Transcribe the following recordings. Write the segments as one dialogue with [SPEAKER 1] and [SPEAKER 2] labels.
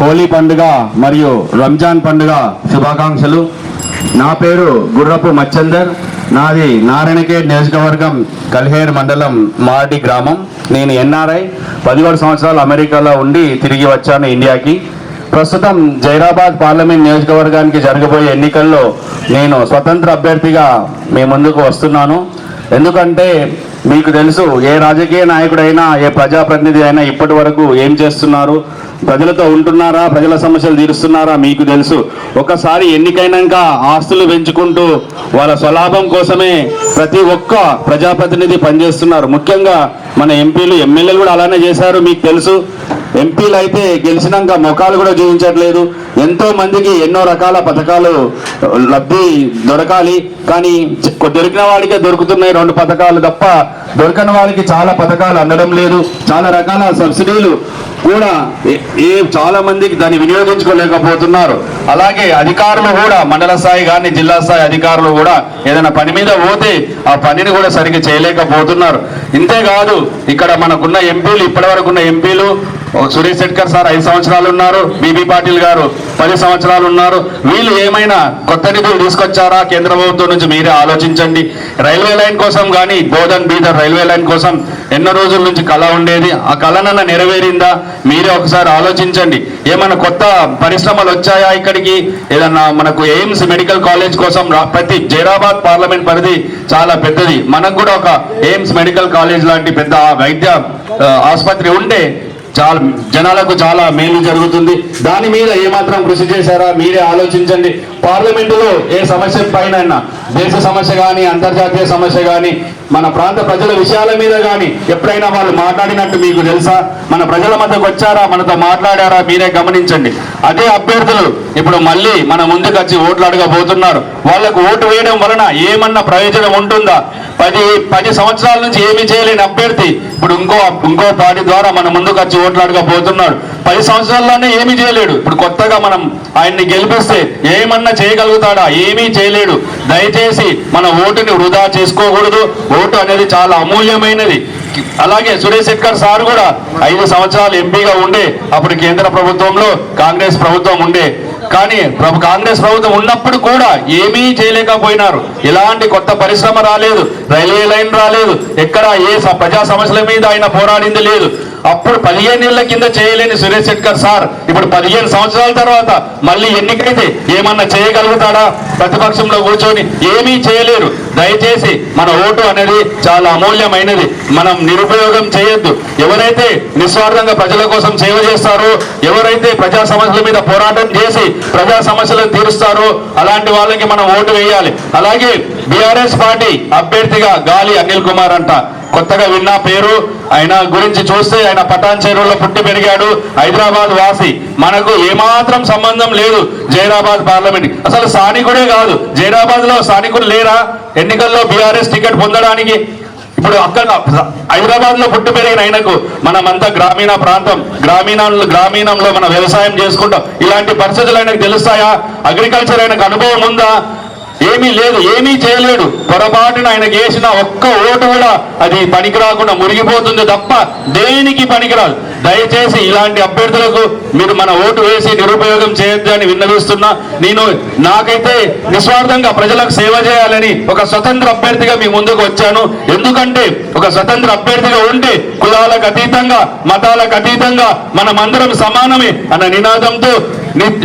[SPEAKER 1] హోలీ పండుగ మరియు రంజాన్ పండుగ శుభాకాంక్షలు. నా పేరు గుర్రపు మచ్చందర్. నాది నారాయణఖేడ్ నియోజకవర్గం కల్హేర్ మండలం మార్డి గ్రామం. నేను ఎన్ఆర్ఐ 17 సంవత్సరాలు అమెరికాలో ఉండి తిరిగి వచ్చాను ఇండియాకి. ప్రస్తుతం జైరాబాద్ పార్లమెంట్ నియోజకవర్గానికి జరగబోయే ఎన్నికల్లో నేను స్వతంత్ర అభ్యర్థిగా మీ ముందుకు వస్తున్నాను. ఎందుకంటే మీకు తెలుసు, ఏ రాజకీయ నాయకుడైనా ఏ ప్రజాప్రతినిధి అయినా ఇప్పటి వరకు ఏం చేస్తున్నారు, ప్రజలతో ఉంటున్నారా, ప్రజల సమస్యలు తీరుస్తున్నారా మీకు తెలుసు. ఒకసారి ఎన్నికైనాక ఆస్తులు పెంచుకుంటూ వాళ్ళ స్వలాభం కోసమే ప్రతి ఒక్క ప్రజాప్రతినిధి పనిచేస్తున్నారు. ముఖ్యంగా మన ఎంపీలు ఎమ్మెల్యేలు కూడా అలానే చేశారు. మీకు తెలుసు, ఎంపీలు అయితే గెలిచినాక ముఖాలు కూడా చూపించట్లేదు. ఎంతో మందికి ఎన్నో రకాల పథకాలు లబ్ధి దొరకాలి, కానీ దొరికిన వాడికే దొరుకుతున్నాయి 2 పథకాలు తప్ప దొరకని వారికి చాలా పథకాలు అందడం లేదు. చాలా రకాల సబ్సిడీలు కూడా చాలా మందికి దాన్ని వినియోగించుకోలేకపోతున్నారు. అలాగే అధికారులు కూడా మండల స్థాయి కానీ జిల్లా స్థాయి అధికారులు కూడా ఏదైనా పని మీద పోతే ఆ పనిని కూడా సరిగ్గా చేయలేకపోతున్నారు. ఇంతేకాదు, ఇక్కడ మనకున్న ఎంపీలు, ఇప్పటివరకు ఉన్న ఎంపీలు సురేష్ శెట్కర్ సార్ 5 సంవత్సరాలు ఉన్నారు, బీబీ పాటిల్ గారు 10 సంవత్సరాలు ఉన్నారు. వీళ్ళు ఏమైనా కొత్త నిధులు తీసుకొచ్చారా కేంద్ర ప్రభుత్వం నుంచి? మీరే ఆలోచించండి. రైల్వే లైన్ కోసం కానీ బోధన్ బీదర్ రైల్వే లైన్ కోసం ఎన్నో రోజుల నుంచి కళ ఉండేది, ఆ కళనన్న నెరవేరిందా? మీరే ఒకసారి ఆలోచించండి. ఏమైనా కొత్త పరిశ్రమలు వచ్చాయా ఇక్కడికి? ఏదన్నా మనకు ఎయిమ్స్ మెడికల్ కాలేజ్ కోసం ప్రతి జైరాబాద్ పార్లమెంట్ పరిధి చాలా పెద్దది. మనకు కూడా ఒక ఎయిమ్స్ మెడికల్ కాలేజ్ లాంటి పెద్ద వైద్య ఆసుపత్రి ఉంటే చాలా జనాలకు చాలా మేలు జరుగుతుంది. దాని మీద ఏమాత్రం కృషి చేశారా? మీరే ఆలోచించండి. పార్లమెంటులో ఏ సమస్య పైన, దేశ సమస్య కానీ అంతర్జాతీయ సమస్య కానీ మన ప్రాంత ప్రజల విషయాల మీద కానీ ఎప్పుడైనా వాళ్ళు మాట్లాడినట్టు మీకు తెలుసా? మన ప్రజల మధ్యకు వచ్చారా, మనతో మాట్లాడారా? మీరే గమనించండి. అదే అభ్యర్థులు ఇప్పుడు మళ్ళీ మన ముందుకు వచ్చి ఓట్లు అడగబోతున్నారు. వాళ్లకు ఓటు వేయడం వలన ఏమన్నా ప్రయోజనం ఉంటుందా? 10 సంవత్సరాల నుంచి ఏమీ చేయలేని అభ్యర్థి ఇప్పుడు ఇంకో పార్టీ ద్వారా మన ముందుకు వచ్చి ఓట్లు అడగబోతున్నాడు. 10 సంవత్సరాల్లోనే ఏమీ చేయలేడు. ఇప్పుడు కొత్తగా మనం ఆయన్ని గెలిపిస్తే ఏమన్నా చేయగలుగుతాడా? ఏమీ చేయలేడు. దయచేసి మన ఓటుని వృధా చేసుకోకూడదు. ఓటు అనేది చాలా అమూల్యమైనది. అలాగే సురేష్ శెట్కర్ సార్ కూడా 5 సంవత్సరాలు ఎంపీగా ఉండే, అప్పుడు కేంద్ర ప్రభుత్వంలో కాంగ్రెస్ ప్రభుత్వం ఉండే, కానీ కాంగ్రెస్ ప్రభుత్వం ఉన్నప్పుడు కూడా ఏమీ చేయలేకపోయినారు. ఎలాంటి కొత్త పరిశ్రమ రాలేదు, రైల్వే లైన్ రాలేదు, ఎక్కడ ఏ ప్రజా సమస్యల మీద ఆయన పోరాడింది లేదు. అప్పుడు 15 ఏళ్ల కింద చేయలేని సురేష్ శెట్కర్ సార్ ఇప్పుడు 15 సంవత్సరాల తర్వాత మళ్ళీ ఎన్నికైతే ఏమన్నా చేయగలుగుతాడా? ప్రతిపక్షంలో కూర్చొని ఏమీ చేయలేరు. దయచేసి మన ఓటు అనేది చాలా అమూల్యమైనది. మనం నిరుపయోగం చేయొద్దు. ఎవరైతే నిస్వార్థంగా ప్రజల కోసం సేవ చేస్తారో, ఎవరైతే ప్రజా సమస్యల మీద పోరాటం చేసి ప్రజా సమస్యలను తీరుస్తారో అలాంటి వాళ్ళకి మనం ఓటు వేయాలి. అలాగే బీఆర్ఎస్ పార్టీ అభ్యర్థిగా గాలి అనిల్ కుమార్ అంట, కొత్తగా విన్నా పేరు. ఆయన గురించి చూస్తే ఆయన పటాన్ చెరువులో పుట్టి పెరిగాడు, హైదరాబాద్ వాసి. మనకు ఏమాత్రం సంబంధం లేదు జైరాబాద్ పార్లమెంట్. అసలు స్థానికుడే కాదు. జైరాబాద్ లో స్థానికులు లేరా ఎన్నికల్లో బీఆర్ఎస్ టికెట్ పొందడానికి? ఇప్పుడు అక్కడ హైదరాబాద్ లో పుట్టి పెరిగిన ఆయనకు మనమంతా గ్రామీణ ప్రాంతం, గ్రామీణంలో మన వ్యవసాయం చేసుకుంటాం. ఇలాంటి పరిస్థితులు ఆయనకు తెలుస్తాయా? అగ్రికల్చర్ ఆయనకు అనుభవం ఉందా? ఏమీ లేదు. ఏమీ చేయలేడు. పొరపాటున ఆయనకు వేసిన ఒక్క ఓటు కూడా అది పనికి రాకుండా మురిగిపోతుంది తప్ప దేనికి పనికిరాదు. దయచేసి ఇలాంటి అభ్యర్థులకు మీరు మన ఓటు వేసి నిరుపయోగం చేయొద్దు అని విన్నవిస్తున్నా. నాకైతే నిస్వార్థంగా ప్రజలకు సేవ చేయాలని ఒక స్వతంత్ర అభ్యర్థిగా మీ ముందుకు వచ్చాను. ఎందుకంటే ఒక స్వతంత్ర అభ్యర్థిగా ఉంటే కులాలకు అతీతంగా, మతాలకు అతీతంగా మనమందరం సమానమే అన్న నినాదంతో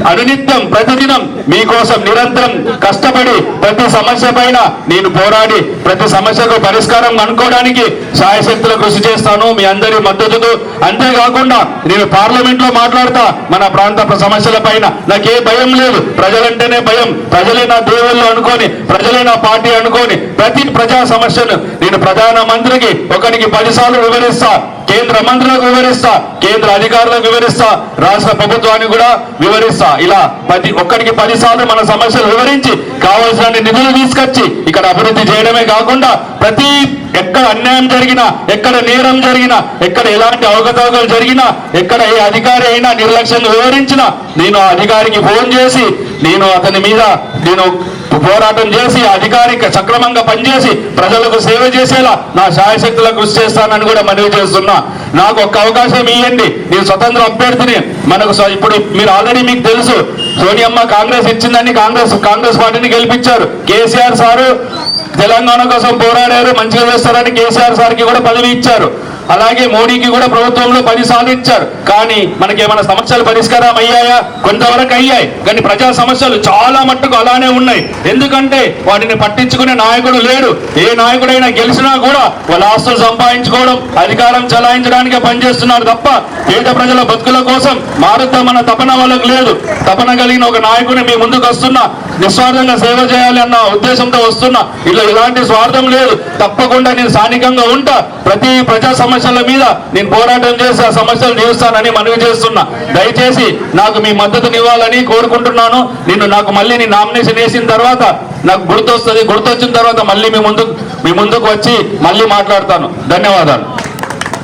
[SPEAKER 1] అనునిత్యం ప్రతిదినం మీకోసం నిరంతరం కష్టపడి ప్రతి సమస్య పైన నేను పోరాడి ప్రతి సమస్యకు పరిష్కారం అనుకోవడానికి శాయశక్తుల కృషి చేస్తాను మీ అందరి మద్దతుతో. అంతేకాకుండా నేను పార్లమెంట్ లో మాట్లాడతా మన ప్రాంత సమస్యల పైన. నాకే భయం లేదు. ప్రజలంటేనే భయం. ప్రజలే నా దేవుళ్ళు అనుకోని, ప్రజలే నా పార్టీ అనుకోని ప్రతి ప్రజా సమస్యను నేను ప్రధాన మంత్రికి ఒకరికి 10 సార్లు వివరిస్తా, కేంద్ర మంత్రులకు వివరిస్తా, కేంద్ర అధికారులకు వివరిస్తా, రాష్ట్ర ప్రభుత్వానికి కూడా వివరిస్తా. ఇలా ఒక్కడికి 10 సార్లు మన సమస్యలు వివరించి కావాల్సిన నిధులు తీసుకొచ్చి ఇక్కడ అభివృద్ధి చేయడమే కాకుండా ప్రతి ఎక్కడ అన్యాయం జరిగినా, ఎక్కడ నేరం జరిగినా, ఎక్కడ ఎలాంటి అవకతవకలు జరిగినా, ఎక్కడ ఏ అధికారి అయినా నిర్లక్ష్యంగా వివరించినా నేను ఆ అధికారికి ఫోన్ చేసి
[SPEAKER 2] నేను అతని మీద పోరాటం చేసి అధికారిక సక్రమంగా పనిచేసి ప్రజలకు సేవ చేసేలా నా శాయశక్తుల కృషి చేస్తానని కూడా మనవి చేస్తున్నా. నాకు ఒక్క అవకాశం ఇవ్వండి, నేను స్వతంత్ర అభ్యర్థిని. మనకు ఇప్పుడు మీరు ఆల్రెడీ మీకు తెలుసు, సోనియమ్మ కాంగ్రెస్ ఇచ్చిందని కాంగ్రెస్ పార్టీని గెలిపించారు. కేసీఆర్ సారు తెలంగాణ కోసం పోరాడారు, మంచిగా చేస్తారని కేసీఆర్ సార్కి కూడా పదవి ఇచ్చారు. అలాగే మోడీకి కూడా ప్రభుత్వంలో 10 సార్లు ఇచ్చారు. కానీ మనకేమైనా సమస్యలు పరిష్కారం అయ్యాయా? కొంతవరకు అయ్యాయి, కానీ ప్రజా సమస్యలు చాలా మట్టుకు అలానే ఉన్నాయి. ఎందుకంటే వాటిని పట్టించుకునే నాయకుడు లేడు. ఏ నాయకుడైనా గెలిచినా కూడా వాళ్ళ ఆస్తులు సంపాదించుకోవడం, అధికారం చలాయించడానికే పనిచేస్తున్నారు తప్ప పేద ప్రజల బతుకుల కోసం మారుద్దామన్న తపన వాళ్ళకు లేదు. తపన కలిగిన ఒక నాయకుని మీ ముందుకు వస్తున్నా, నిస్వార్థంగా సేవ చేయాలి అన్న ఉద్దేశంతో వస్తున్నా. ఇలాంటి స్వార్థం లేదు. తప్పకుండా నేను స్థానికంగా ఉంటా. ప్రతి ప్రజా సమస్యల మీద నేను పోరాటం చేసి ఆ సమస్యలు తీరుస్తానని మనవి చేస్తున్నా. దయచేసి నాకు మీ మద్దతునివ్వాలని కోరుకుంటున్నాను. నాకు మళ్ళీ నీ నామినేషన్ వేసిన తర్వాత నాకు గుర్తొస్తుంది. గుర్తొచ్చిన తర్వాత మళ్ళీ మీ ముందుకు వచ్చి మళ్ళీ మాట్లాడతాను. ధన్యవాదాలు.